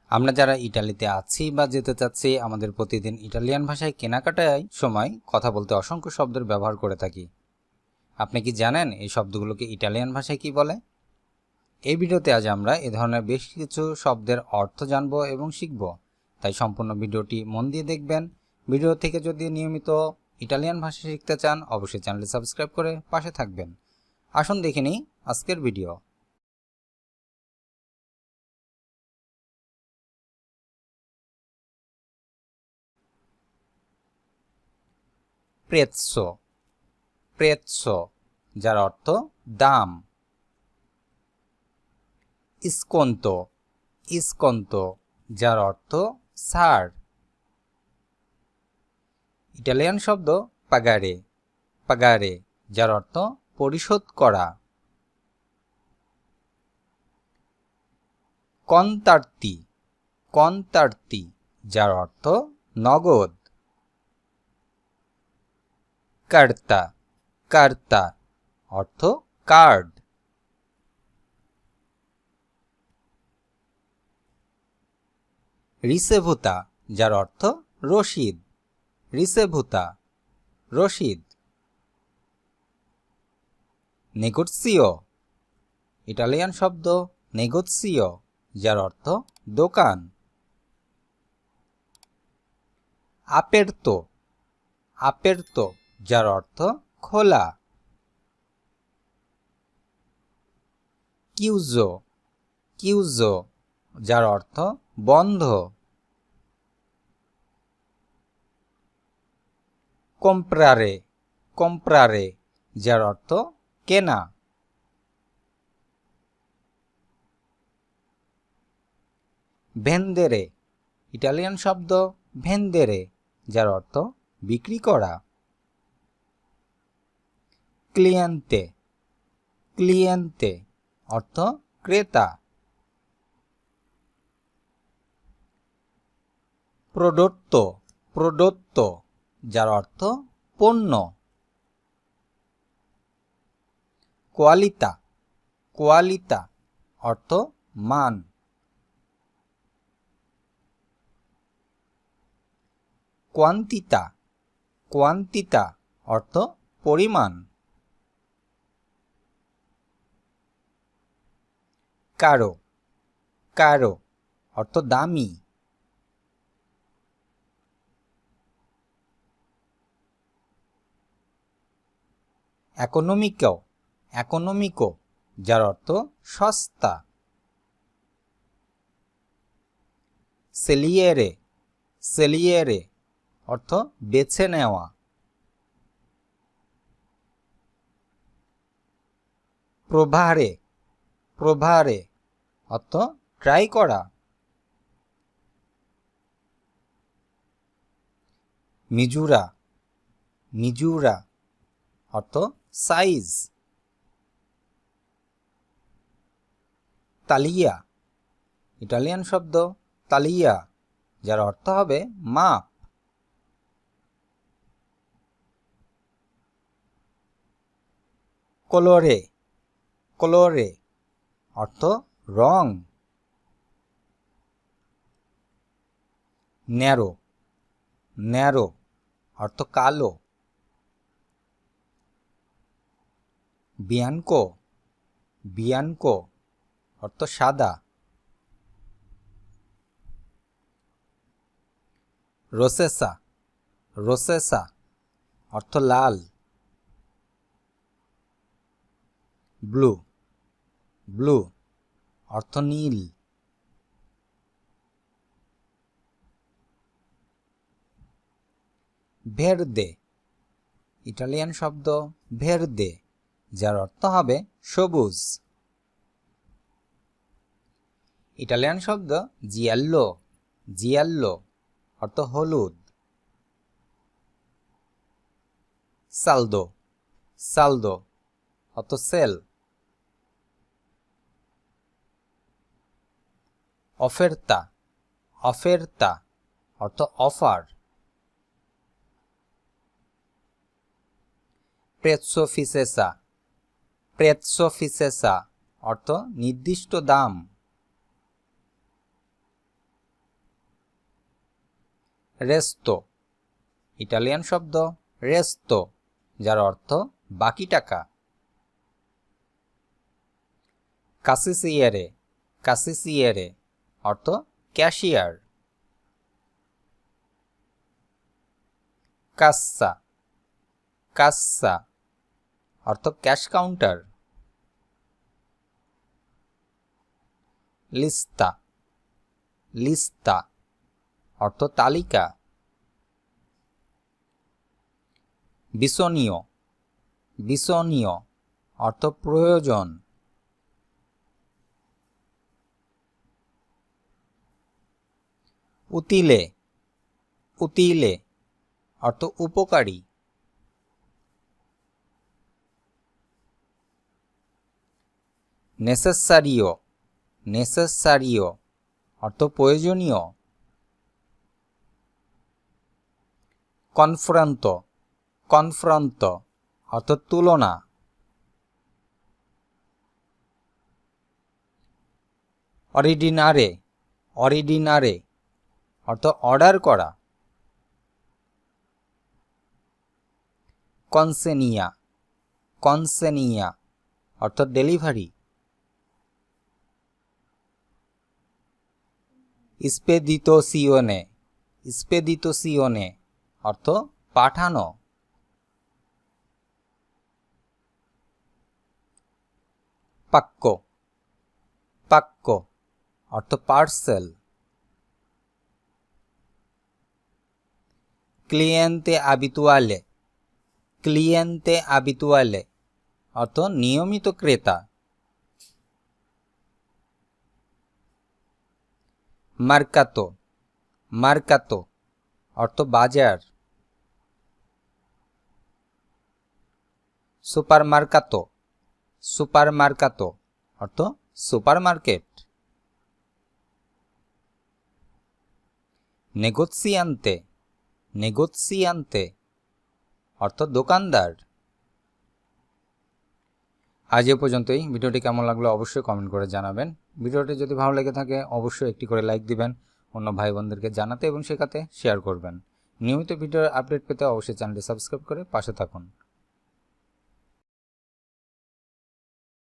আমরা যারা ইটালিতে আছি বা যেতে চাচ্ছি আমাদের প্রতিদিন ইটালিয়ান ভাষায় কেনাকাটায় সময় কথা বলতে অসংখ্য শব্দের ব্যবহার করে থাকি। আপনি কি জানেন এই শব্দগুলোকে ইটালিয়ান ভাষায় কি বলে? এই ভিডিওতে আজ আমরা এ ধরনের বেশ কিছু শব্দের অর্থ জানব এবং শিখব, তাই সম্পূর্ণ ভিডিওটি মন দিয়ে দেখবেন। ভিডিও থেকে যদি নিয়মিত ইটালিয়ান ভাষা শিখতে চান অবশ্যই চ্যানেলটি সাবস্ক্রাইব করে পাশে থাকবেন। আসুন দেখে নিই আজকের ভিডিও। প্রেৎসো, প্রেৎসো যার অর্থ দাম। ইসকন্তো, ইসকন্তো যার অর্থ ছাড়। ইটালিয়ান শব্দ পাগারে, পাগারে যার অর্থ পরিশোধ করা। কন্তার্তি, কন্তার্তি যার অর্থ নগদ। কার্তা, কার্তা অর্থ কার্ড। রিসেভুতা যার অর্থ রসিদ, রিসেভুতা রসিদ। নেগোৎসিও, ইটালিয়ান শব্দ নেগোৎসিও যার অর্থ দোকান। আपेर्तो, আपेर्तो যার অর্থ খোলা। কিউজো, কিউজো যার অর্থ বন্ধ। কম্প্রারে, কম্প্রারে যার অর্থ কেনা। ভেন্দেরে, ইটালিয়ান শব্দ ভেন্দেরে যার অর্থ বিক্রি করা। ক্লিয়েন্তে, ক্লিয়েন্তে অর্থ ক্রেতা। প্রোডত্তো, প্রোডত্তো যার অর্থ পণ্য। কোয়ালিতা, কোয়ালিতা অর্থ মান। কোয়ান্তিতা, কোয়ান্তিতা অর্থ পরিমাণ। কারো, কারো অর্থ দামি। একোনমিকো, একোনমিকো যার অর্থ সস্তা। সেলিয়েরে, সেলিয়েরে অর্থ বেছে নেওয়া। প্রভারে, প্রভারে অর্থ ট্রাই করা। মিজুরা, মিজুরা অর্থ সাইজ। তালিয়া, ইটালিয়ান শব্দ তালিয়া যার অর্থ হবে মাপ। কলোরে, কলোরে অর্থ রং। ন্যারো, ন্যারো অর্থ কালো। বিয়ানকো, বিয়ানকো অর্থ সাদা। রোসেসা, রোসেসা অর্থ লাল। ব্লু, ব্লু অর্থ নীল। ভেরদে, ইটালিয়ান শব্দ ভেরদে যার অর্থ হবে সবুজ। ইটালিয়ান শব্দ জিয়াল্লো, জিয়াল্লো অর্থ হলুদ। সালদো, সালদো অর্থ সেল। অফেরতা, অফেরতা অর্থ অফার। প্রেৎসো ফিসেসা, প্রেৎসো ফিসেসা অর্থ নির্দিষ্ট দাম। রেস্তো, ইটালিয়ান শব্দ রেস্তো, যার অর্থ বাকি টাকা। কাসিসিয়েরে, কাসিসিয়েরে অর্থ ক্যাশিয়ার। কাসা, কাসা অর্থ ক্যাশ কাউন্টার। লিস্তা, লিস্তা অর্থ তালিকা। বিসনীয়, বিসনীয় অর্থ প্রয়োজন। উতিলে, উতিলে অর্থ উপকারী। নেসেসারিও, নেসেসারিও অর্থ প্রয়োজনীয়। কনফ্রন্ত, কনফ্রন্ত অর্থ তুলনা। অরিডিনারে, অরিডিনারে অর্থ অর্ডার করা। কনসেনিয়া, কনসেনিয়া অর্থ ডেলিভারি। স্পেদিতোসিওনে, স্পেদিতোসিওনে অর্থ পাঠানো। পাক্কো, পাক্কো অর্থ পার্সেল। ক্লিয়েন্তে আবিতুয়ালে, ক্লিয়েন্তে আবিতুয়ালে অর্থ নিয়মিত ক্রেতা। মার্কাতো, মার্কাতো অর্থ বাজার। সুপারমার্কাতো, সুপারমার্কাতো অর্থ সুপারমার্কেট। নেগোসিয়ান্তে, নেগোসিয়ান্তে অর্থ দোকানদার। আজ এ পর্যন্তই। ভিডিওটি কেমন লাগলো অবশ্যই কমেন্ট করে জানাবেন। ভিডিওটি যদি ভালো লেগে থাকে অবশ্যই একটি করে লাইক দিবেন, অন্য ভাই বোনদেরকে জানাতে এবং শেখাতে শেয়ার করবেন। নিয়মিত ভিডিওর আপডেট পেতে অবশ্যই চ্যানেলটি সাবস্ক্রাইব করে পাশে থাকুন।